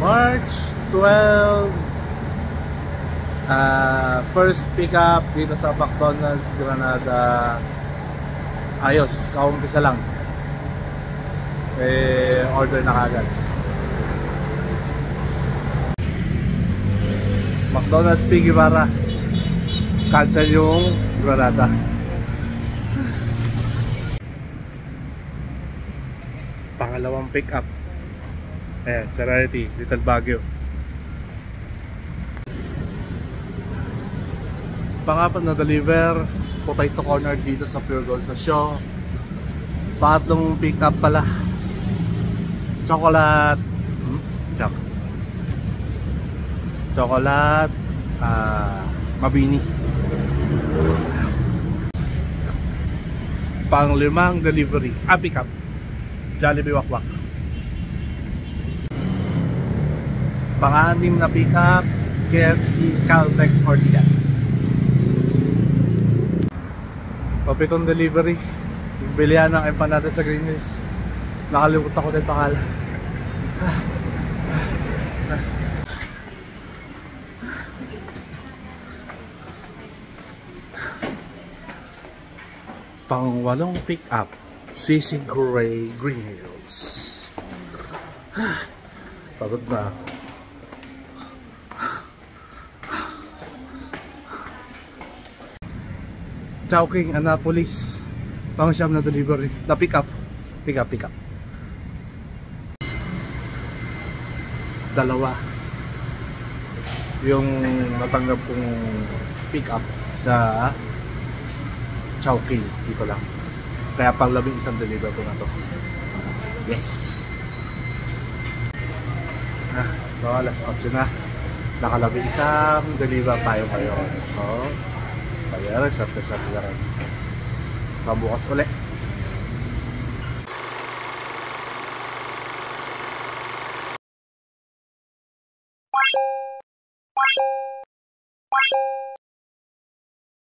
March 12, first pick-up dito sa McDonald's Granada. Ayos, kaumpisa lang. Order na kagad. McDonald's Piggy Barra. Cancel yung Granada. Pangalawang pick-up. Ayan, Serenity, Little Baguio. Pangapat na deliver, potato corner dito sa Pure Gold sa show. Pangatlong pick up pala, chocolate, chocolate, mabini. Panglimang delivery, pick up, Jollibee Wakwak. Pang-anim na pick up, KFC Caltex Ortigas. Papitong delivery, bilihan ng empanada sa Green Hills. Nakalimutan ko din pangalan. Pang-walong pick up, Sisig Gray Green Hills. Pagod na ako. Chowking Annapolis, pang-siyam na delivery, na pick up. Dalawa yung natanggap kong pick up sa Chowking dito lang. Kaya pang 11 deliver ko na to. Yes. Last option na. Naka-11 deliver tayo ngayon. So bayaran, sarte na rin. Pabukas ulit.